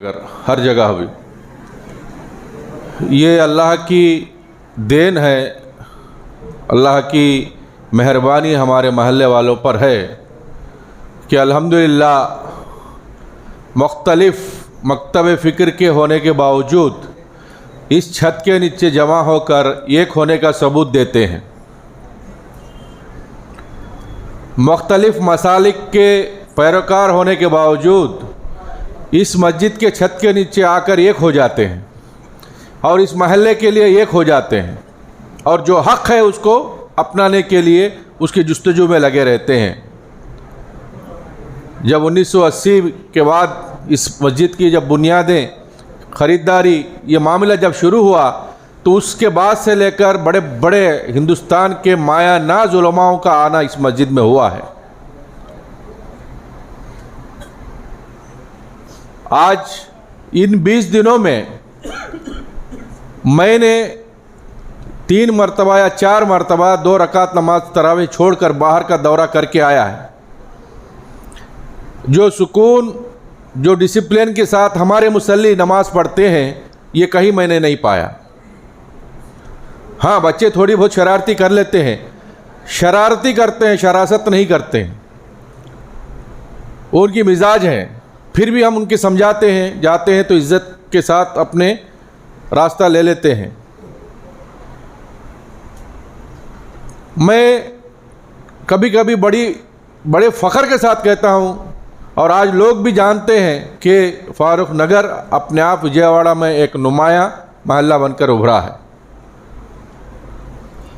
अगर हर जगह भी ये अल्लाह की देन है, अल्लाह की मेहरबानी हमारे महल्ले वालों पर है कि अल्हम्दुलिल्लाह मुख्तलिफ़ मकतब फ़िक्र के होने के बावजूद इस छत के नीचे जमा होकर एक होने का सबूत देते हैं। मुख्तलिफ़ मसालिक के पैरोकार होने के बावजूद इस मस्जिद के छत के नीचे आकर एक हो जाते हैं और इस महल्ले के लिए एक हो जाते हैं और जो हक़ है उसको अपनाने के लिए उसकी जुस्तजू में लगे रहते हैं। जब 1980 के बाद इस मस्जिद की जब बुनियादें ख़रीदारी ये मामला जब शुरू हुआ तो उसके बाद से लेकर बड़े बड़े हिंदुस्तान के माया नाज उलमाओं का आना इस मस्जिद में हुआ है। आज इन 20 दिनों में मैंने 3 मरतबा या 4 मरतबा 2 रकात नमाज तरावी छोड़कर बाहर का दौरा करके आया है। जो सुकून, जो डिसिप्लिन के साथ हमारे मुसल्ली नमाज पढ़ते हैं ये कहीं मैंने नहीं पाया। हाँ, बच्चे थोड़ी बहुत शरारती कर लेते हैं, शरारती करते हैं, शरासत नहीं करते हैं, उनकी मिजाज है। फिर भी हम उनके समझाते हैं, जाते हैं तो इज़्ज़त के साथ अपने रास्ता ले लेते हैं। मैं कभी कभी बड़े फ़ख्र के साथ कहता हूँ और आज लोग भी जानते हैं कि फारूक नगर अपने आप विजयवाड़ा में एक नुमायाँ महल्ला बनकर उभरा है।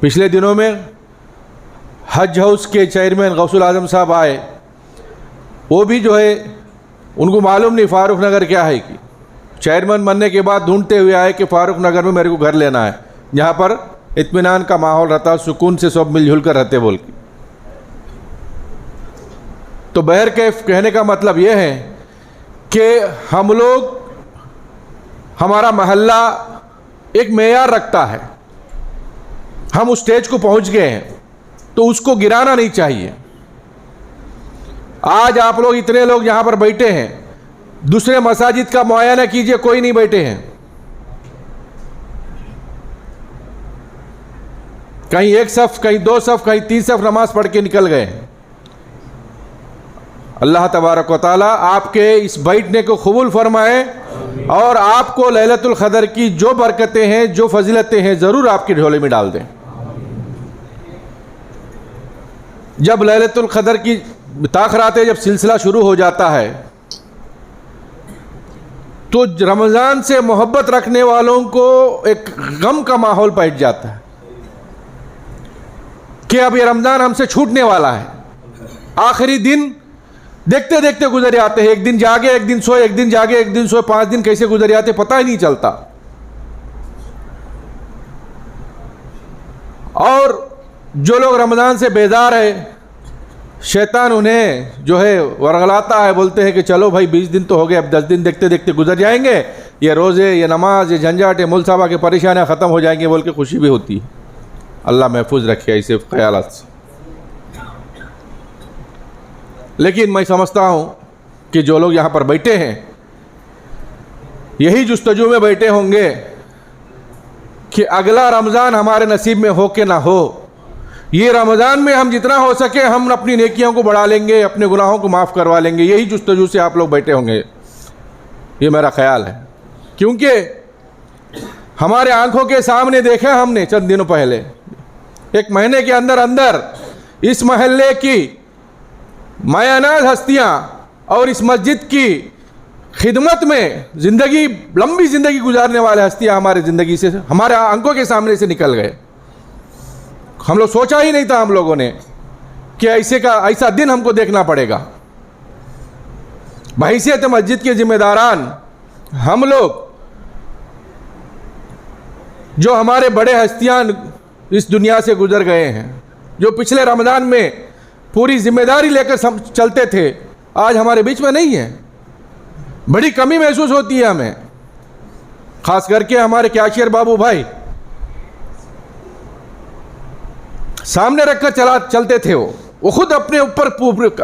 पिछले दिनों में हज हाउस के चेयरमैन गौसुल आज़म साहब आए, वो भी जो है उनको मालूम नहीं फारूक नगर क्या है कि चेयरमैन बनने के बाद ढूंढते हुए आए कि फारूक नगर में मेरे को घर लेना है जहाँ पर इत्मीनान का माहौल रहता, सुकून से सब मिलजुल कर रहते बोल के। तो बहर के कहने का मतलब ये है कि हम लोग, हमारा महल्ला एक मेयार रखता है, हम उस स्टेज को पहुँच गए हैं तो उसको गिराना नहीं चाहिए। आज आप लोग इतने लोग यहाँ पर बैठे हैं, दूसरे मसाजिद का मुआयना कीजिए, कोई नहीं बैठे हैं। कहीं 1 सफ़, कहीं 2 सफ़, कहीं 3 सफ़ नमाज पढ़ के निकल गए हैं। अल्लाह तबारक व तआला आपके इस बैठने को कबूल फरमाए और आपको लैलतुल क़द्र की जो बरकतें हैं, जो फजीलतें हैं, ज़रूर आपकी झोली में डाल दें। जब लैलतुल क़द्र की ताख़रातें जब सिलसिला शुरू हो जाता है तो रमज़ान से मोहब्बत रखने वालों को एक गम का माहौल बैठ जाता है कि अब ये रमज़ान हमसे छूटने वाला है। आखिरी दिन देखते देखते गुजर जाते हैं, एक दिन जागे एक दिन सोए, एक दिन जागे एक दिन सोए, 5 दिन कैसे गुजर जाते पता ही नहीं चलता। और जो लोग रमज़ान से बेजार है, शैतान उन्हें जो है वरगलाता है, बोलते हैं कि चलो भाई 20 दिन तो हो गए, अब 10 दिन देखते देखते गुजर जाएंगे, ये रोज़े, ये नमाज, ये झंझाट, ये मुलसाबा के परेशानियाँ ख़त्म हो जाएंगे बोल के खुशी भी होती है। अल्लाह महफूज रखे ऐसे ख्यालात से। लेकिन मैं समझता हूँ कि जो लोग यहाँ पर बैठे हैं यही जुस्तजू में बैठे होंगे कि अगला रमज़ान हमारे नसीब में हो कि ना हो, ये रमज़ान में हम जितना हो सके हम अपनी नेकियों को बढ़ा लेंगे, अपने गुनाहों को माफ़ करवा लेंगे। यही जुस्तजू से आप लोग बैठे होंगे, ये मेरा ख्याल है। क्योंकि हमारे आंखों के सामने देखा हमने चंद दिनों पहले, 1 महीने के अंदर अंदर इस महल्ले की मायानाज हस्तियाँ और इस मस्जिद की खिदमत में ज़िंदगी, लंबी ज़िंदगी गुजारने वाले हस्तियाँ हमारे ज़िंदगी से, हमारे आंखों के सामने से निकल गए। हम लोग सोचा ही नहीं था हम लोगों ने कि ऐसा दिन हमको देखना पड़ेगा। बहैसियत मस्जिद के जिम्मेदारान हम लोग, जो हमारे बड़े हस्तियाँ इस दुनिया से गुजर गए हैं, जो पिछले रमज़ान में पूरी जिम्मेदारी लेकर चलते थे, आज हमारे बीच में नहीं है। बड़ी कमी महसूस होती है हमें, ख़ास करके हमारे कैशियर बाबू भाई सामने रखकर चलते थे। वो खुद अपने ऊपर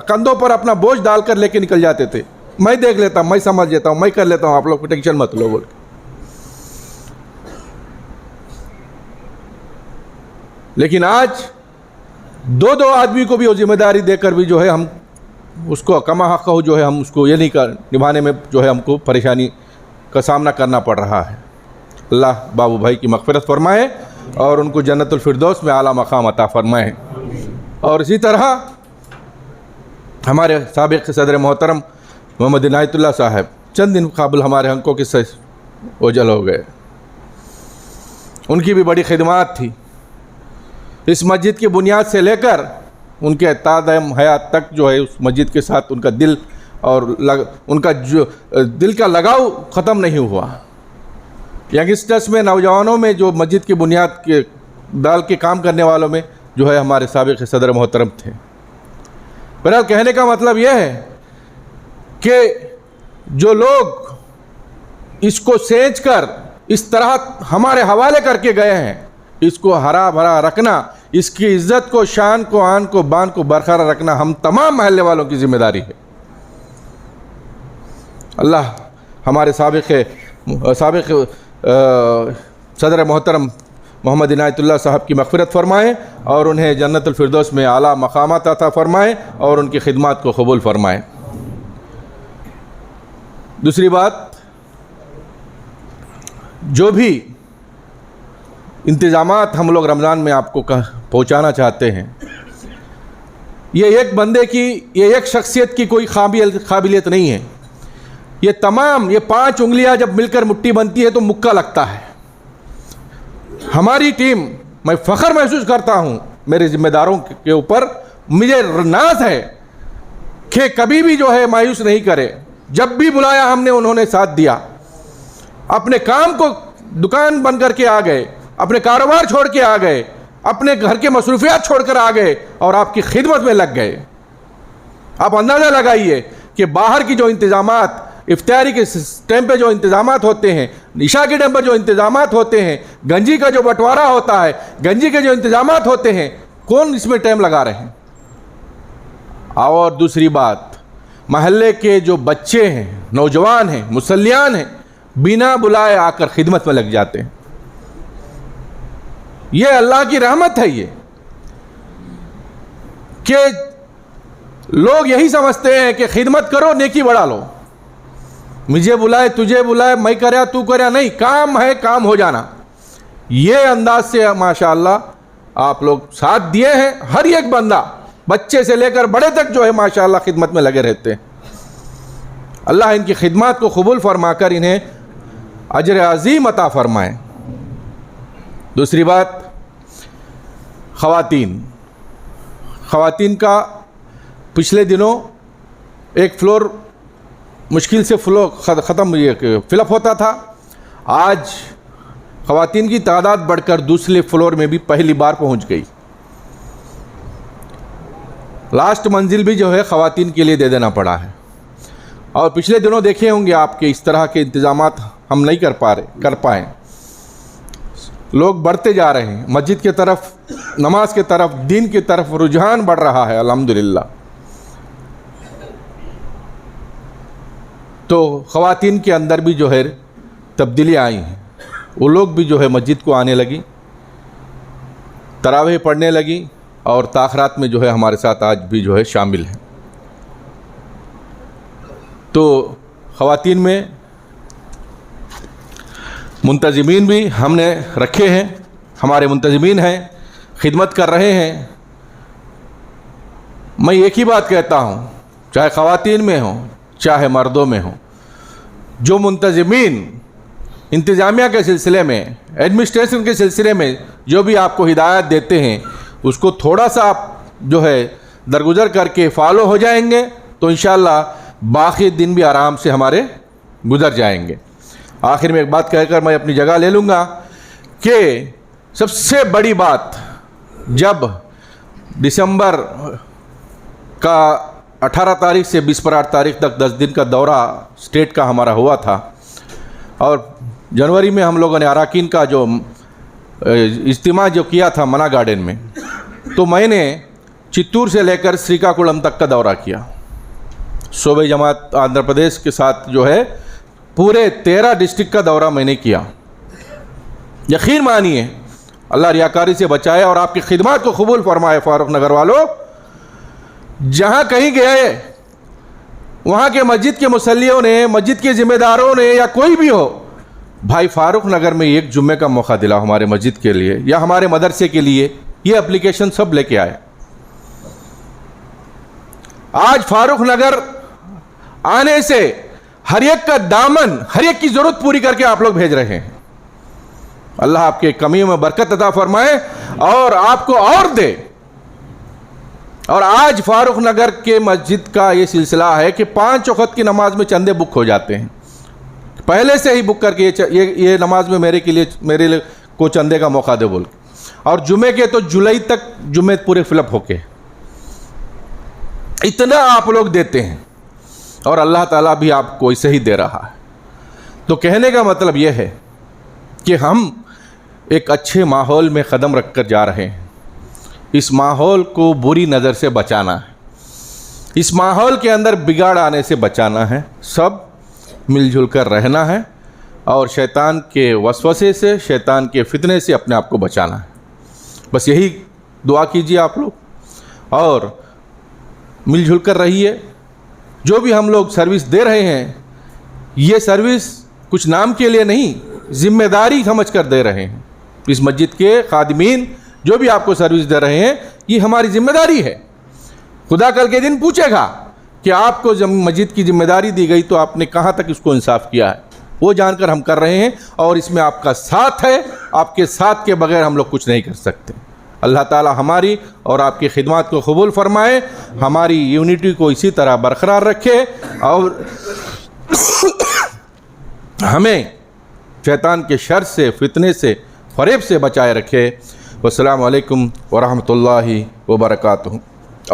कंधों पर अपना बोझ डालकर लेके निकल जाते थे। मैं देख लेता हूँ, मैं समझ लेता हूँ, मैं कर लेता हूँ, आप लोग टेंशन मत लो बोल। लेकिन आज दो दो आदमी को भी वो जिम्मेदारी देकर भी जो है हम उसको कमा हक हो जो है हम उसको ये नहीं कर निभाने में जो है हमको परेशानी का सामना करना पड़ रहा है। अल्लाह बाबू भाई की मग़फ़िरत फरमाए और उनको जन्नतुल फिरदौस में आला मकाम अता फरमाए। और इसी तरह हमारे साबिक़ सदर मोहतरम मोहम्मद इनायतुल्लाह साहब चंद दिन काबिल हमारे हक़ों के ओझल हो गए। उनकी भी बड़ी खिदमत थी। इस मस्जिद की बुनियाद से लेकर उनके तादायम हयात तक जो है उस मस्जिद के साथ उनका दिल और उनका जो दिल का लगाव ख़त्म नहीं हुआ। यंगस्टर्स में, नौजवानों में, जो मस्जिद की बुनियाद के डाल के काम करने वालों में जो है हमारे साबिक़ सदर मोहतरम थे। बहरहाल कहने का मतलब यह है कि जो लोग इसको सेंच कर इस तरह हमारे हवाले करके गए हैं, इसको हरा भरा रखना, इसकी इज़्ज़त को, शान को, आन को, बान को बरकरार रखना हम तमाम महल्ले वालों की ज़िम्मेदारी है। अल्लाह हमारे साबिक़ सदर मोहतरम मोहम्मद इनायतुल्लाह साहब की मग़फ़िरत फ़रमाए और उन्हें जन्नतुल फिरदौस में आला मक़ामात अता फ़रमाए और उनकी खिदमत को कबूल फ़रमाए। दूसरी बात, जो भी इंतज़ामात हम लोग रमज़ान में आपको पहुँचाना चाहते हैं, ये एक बंदे की, ये एक शख्सियत की कोई काबिलियत नहीं है। ये तमाम, ये 5 उंगलियां जब मिलकर मुट्ठी बनती है तो मुक्का लगता है। हमारी टीम, मैं फ़ख्र महसूस करता हूँ मेरे ज़िम्मेदारों के ऊपर, मुझे नाज़ है कि कभी भी जो है मायूस नहीं करे। जब भी बुलाया हमने उन्होंने साथ दिया, अपने काम को दुकान बंद करके आ गए, अपने कारोबार छोड़ के आ गए, अपने घर के मसरूफियात छोड़कर आ गए और आपकी खिदमत में लग गए। आप अंदाज़ा लगाइए कि बाहर की जो इंतज़ामात, इफ्तारी के टाइम पे जो इंतज़ामात होते हैं, इशा के टाइम पर जो इंतज़ामात होते हैं, गंजी का जो बंटवारा होता है, गंजी के जो इंतज़ामात होते हैं, कौन इसमें टाइम लगा रहे हैं। और दूसरी बात, महल्ले के जो बच्चे हैं, नौजवान हैं, मुसल्लियान हैं, बिना बुलाए आकर खिदमत में लग जाते हैं। ये अल्लाह की रहमत है ये, कि लोग यही समझते हैं कि खिदमत करो, नेकी बढ़ा लो, मुझे बुलाए, तुझे बुलाए, मैं करया, तू करया, नहीं, काम है, काम हो जाना। ये अंदाज से माशाअल्लाह आप लोग साथ दिए हैं। हर एक बंदा, बच्चे से लेकर बड़े तक जो है माशाअल्लाह खिदमत में लगे रहते हैं। अल्लाह इनकी खिदमत को कबूल फरमाकर इन्हें अजर अज़ीम अता फरमाए। दूसरी बात, ख़वातीन का पिछले दिनों एक फ्लोर मुश्किल से फिलअप होता था। आज ख़वातीन की तादाद बढ़कर दूसरे फ्लोर में भी पहली बार पहुंच गई। लास्ट मंजिल भी जो है ख़वातीन के लिए दे देना पड़ा है। और पिछले दिनों देखे होंगे आपके इस तरह के इंतज़ामात हम नहीं कर पाए। लोग बढ़ते जा रहे हैं मस्जिद की तरफ, नमाज की तरफ, दीन की तरफ रुझान बढ़ रहा है अल्हम्दुलिल्लाह। तो ख़वातीन के अंदर भी जो है तब्दीली आई हैं। वो लोग भी जो है मस्जिद को आने लगी, तरावीह पढ़ने लगी और ताख़रात में जो है हमारे साथ आज भी जो है शामिल हैं। तो ख़वातीन में मुंतज़िमीन भी हमने रखे हैं, हमारे मुंतज़िमीन हैं, खिदमत कर रहे हैं। मैं एक ही बात कहता हूँ, चाहे ख़वातीन में हो चाहे मर्दों में हो, जो मुंतज़िमीन इंतज़ामिया के सिलसिले में, एडमिनिस्ट्रेशन के सिलसिले में जो भी आपको हिदायत देते हैं, उसको थोड़ा सा आप जो है दरगुजर करके फॉलो हो जाएंगे तो इंशाअल्लाह बाकी दिन भी आराम से हमारे गुजर जाएंगे। आखिर में एक बात कहकर मैं अपनी जगह ले लूँगा कि सबसे बड़ी बात, जब दिसंबर का 18 तारीख से 20 तारीख तक 10 दिन का दौरा स्टेट का हमारा हुआ था और जनवरी में हम लोगों ने अराकीन का जो इज्तिमा जो किया था मना गार्डन में, तो मैंने चित्तूर से लेकर श्रीकाकुलम तक का दौरा किया। शोबे जमात आंध्र प्रदेश के साथ जो है पूरे 13 डिस्ट्रिक्ट का दौरा मैंने किया। यकीन मानिए अल्लाह रियाकारी से बचाए और आपकी खिदमत को कबूल फरमाए। फारूक नगर वालों, जहाँ कहीं गए वहाँ के मस्जिद के मुसल्लियों ने, मस्जिद के ज़िम्मेदारों ने या कोई भी हो, भाई फारूक नगर में एक जुम्मे का मौका दिला हमारे मस्जिद के लिए या हमारे मदरसे के लिए, ये एप्लीकेशन सब लेके आए। आज फारूक नगर आने से हर एक का दामन, हर एक की ज़रूरत पूरी करके आप लोग भेज रहे हैं। अल्लाह आपके कमियों में बरकत अता फरमाए और आपको और दे। और आज फारूक नगर के मस्जिद का ये सिलसिला है कि 5 वक्त की नमाज में चंदे बुक हो जाते हैं। पहले से ही बुक करके ये नमाज में मेरे को चंदे का मौका दे बोल। और जुमे के तो जुलाई तक जुमे पूरे फिलअप होके इतना आप लोग देते हैं और अल्लाह ताला भी आपको ऐसे ही दे रहा है। तो कहने का मतलब यह है कि हम एक अच्छे माहौल में कदम रख कर जा रहे हैं। इस माहौल को बुरी नज़र से बचाना है, इस माहौल के अंदर बिगाड़ आने से बचाना है, सब मिलजुल कर रहना है और शैतान के वसवसे से, शैतान के फितने से अपने आप को बचाना है। बस यही दुआ कीजिए आप लोग और मिलजुल कर रहिए। जो भी हम लोग सर्विस दे रहे हैं, ये सर्विस कुछ नाम के लिए नहीं, जिम्मेदारी समझ कर दे रहे हैं। इस मस्जिद के खादिमीन जो भी आपको सर्विस दे रहे हैं, ये हमारी जिम्मेदारी है। खुदा कल के दिन पूछेगा कि आपको जब मस्जिद की जिम्मेदारी दी गई तो आपने कहाँ तक इसको इंसाफ किया है। वो जानकर हम कर रहे हैं और इसमें आपका साथ है। आपके साथ के बगैर हम लोग कुछ नहीं कर सकते। अल्लाह ताला हमारी और आपकी खिदमत को कबूल फरमाए, हमारी यूनिटी को इसी तरह बरकरार रखे और हमें शैतान के शर से, फितने से, फरेब से बचाए रखे। वस्सलामु अलैकुम वरहमतुल्लाहि वबरकातुहू।